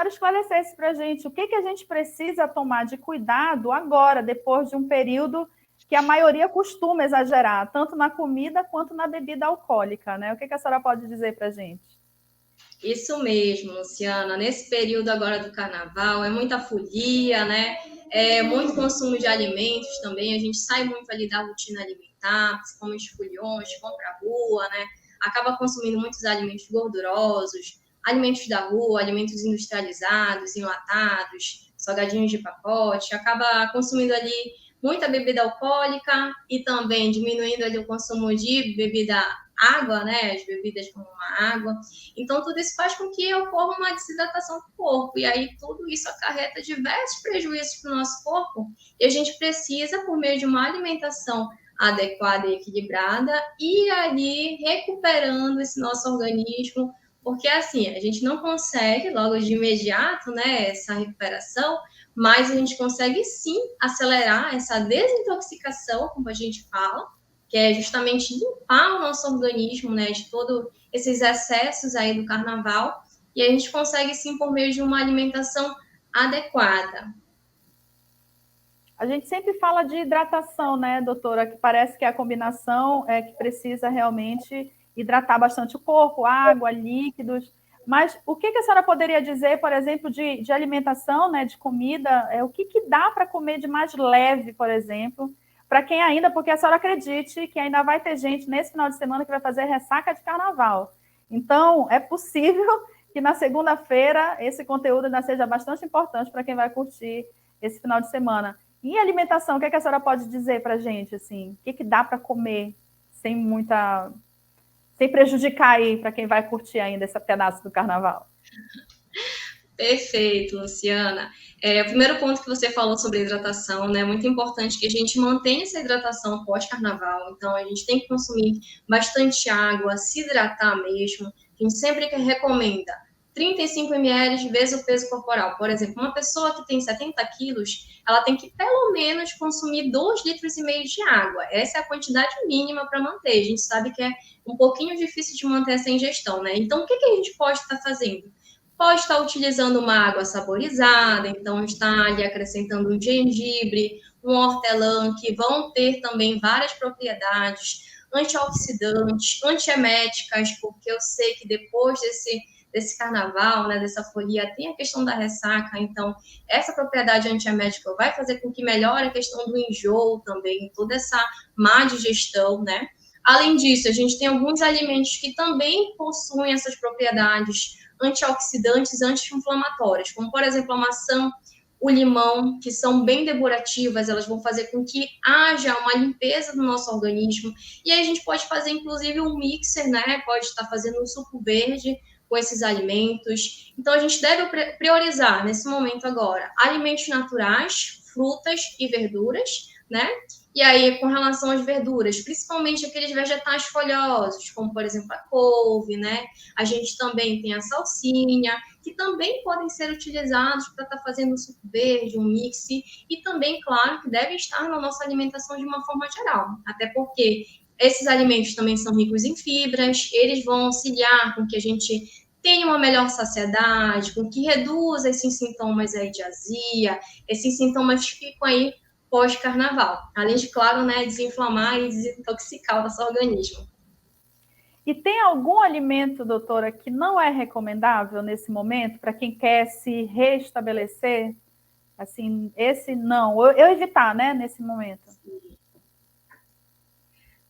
senhora esclarecesse para a gente o que a gente precisa tomar de cuidado agora, depois de um período que a maioria costuma exagerar, tanto na comida quanto na bebida alcoólica, né? O que a senhora pode dizer para a gente? Isso mesmo, Luciana. Nesse período agora do carnaval, é muita folia, né? É muito consumo de alimentos também. A gente sai muito ali da rotina alimentar, principalmente foliões, vão para a rua, né? Acaba consumindo muitos alimentos gordurosos, alimentos da rua, alimentos industrializados, enlatados, salgadinhos de pacote. Acaba consumindo ali muita bebida alcoólica e também diminuindo ali o consumo de bebida água, né? As bebidas como uma água. Então, tudo isso faz com que ocorra uma desidratação do corpo. E aí, tudo isso acarreta diversos prejuízos para o nosso corpo. E a gente precisa, por meio de uma alimentação adequada e equilibrada, ir ali recuperando esse nosso organismo. Porque, assim, a gente não consegue logo de imediato, né, essa recuperação, mas a gente consegue, sim, acelerar essa desintoxicação, como a gente fala, que é justamente limpar o nosso organismo, né, de todos esses excessos aí do carnaval, e a gente consegue sim por meio de uma alimentação adequada. A gente sempre fala de hidratação, né, doutora? Que parece que a combinação é que precisa realmente hidratar bastante o corpo, água, líquidos. Mas o que a senhora poderia dizer, por exemplo, de alimentação, né, de comida? O que dá para comer de mais leve, por exemplo? Para quem ainda, porque a senhora acredite que ainda vai ter gente nesse final de semana que vai fazer ressaca de carnaval. Então, é possível que na segunda-feira esse conteúdo ainda seja bastante importante para quem vai curtir esse final de semana. E alimentação, o que a senhora pode dizer para a gente? Assim, o que dá para comer sem prejudicar aí para quem vai curtir ainda esse pedaço do carnaval? Perfeito, Luciana. O primeiro ponto que você falou sobre hidratação, né? É muito importante que a gente mantenha essa hidratação pós-carnaval. Então, a gente tem que consumir bastante água, se hidratar mesmo. A gente sempre recomenda 35 ml vezes o peso corporal. Por exemplo, uma pessoa que tem 70 quilos, ela tem que pelo menos consumir 2,5 litros de água. Essa é a quantidade mínima para manter. A gente sabe que é um pouquinho difícil de manter essa ingestão, né? Então, o que a gente pode estar fazendo? Pode estar utilizando uma água saborizada, então está ali acrescentando um gengibre, um hortelã, que vão ter também várias propriedades antioxidantes, antieméticas, porque eu sei que depois desse carnaval, né, dessa folia, tem a questão da ressaca, então essa propriedade antiemética vai fazer com que melhore a questão do enjoo também, toda essa má digestão, né? Além disso, a gente tem alguns alimentos que também possuem essas propriedades antioxidantes, anti-inflamatórias, como, por exemplo, a maçã, o limão, que são bem depurativas, elas vão fazer com que haja uma limpeza do nosso organismo. E aí a gente pode fazer, inclusive, um mixer, né? Pode estar fazendo um suco verde com esses alimentos. Então, a gente deve priorizar, nesse momento agora, alimentos naturais, frutas e verduras, né? E aí, com relação às verduras, principalmente aqueles vegetais folhosos, como, por exemplo, a couve, né? A gente também tem a salsinha, que também podem ser utilizados para estar fazendo um suco verde, um mix, e também, claro, que devem estar na nossa alimentação de uma forma geral, até porque esses alimentos também são ricos em fibras, eles vão auxiliar com que a gente tenha uma melhor saciedade, com que reduza esses sintomas aí de azia, esses sintomas que ficam aí pós-carnaval, além de, claro, né, desinflamar e desintoxicar o nosso organismo. E tem algum alimento, doutora, que não é recomendável nesse momento para quem quer se restabelecer? Assim, esse não. Eu evitar, né, nesse momento.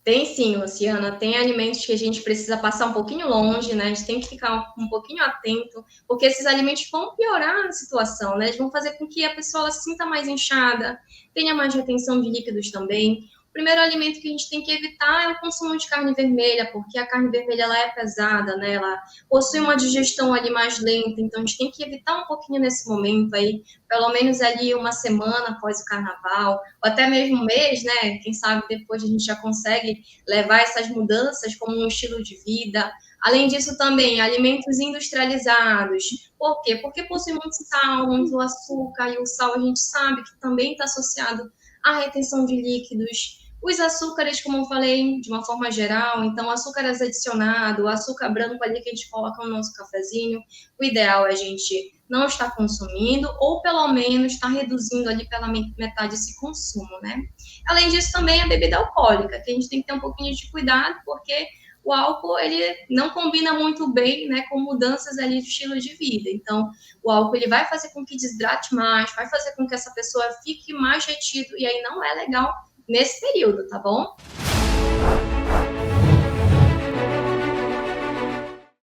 Tem sim, Luciana. Tem alimentos que a gente precisa passar um pouquinho longe, né? A gente tem que ficar um pouquinho atento, porque esses alimentos vão piorar a situação, né? Eles vão fazer com que a pessoa se sinta mais inchada, tenha mais retenção de líquidos também. O primeiro alimento que a gente tem que evitar é o consumo de carne vermelha, porque a carne vermelha ela é pesada, né? Ela possui uma digestão ali mais lenta, então a gente tem que evitar um pouquinho nesse momento aí, pelo menos ali uma semana após o carnaval, ou até mesmo um mês, né? Quem sabe depois a gente já consegue levar essas mudanças como um estilo de vida. Além disso, também alimentos industrializados. Por quê? Porque possui muito sal, muito açúcar, e o sal a gente sabe que também está associado à retenção de líquidos. Os açúcares, como eu falei, de uma forma geral, então açúcares adicionado, o açúcar branco ali que a gente coloca no nosso cafezinho, o ideal é a gente não estar consumindo, ou pelo menos estar reduzindo ali pela metade esse consumo, né? Além disso, também a bebida alcoólica, que a gente tem que ter um pouquinho de cuidado, porque o álcool, ele não combina muito bem, né, com mudanças ali de estilo de vida. Então, o álcool, ele vai fazer com que desidrate mais, vai fazer com que essa pessoa fique mais retido, e aí não é legal nesse período, tá bom?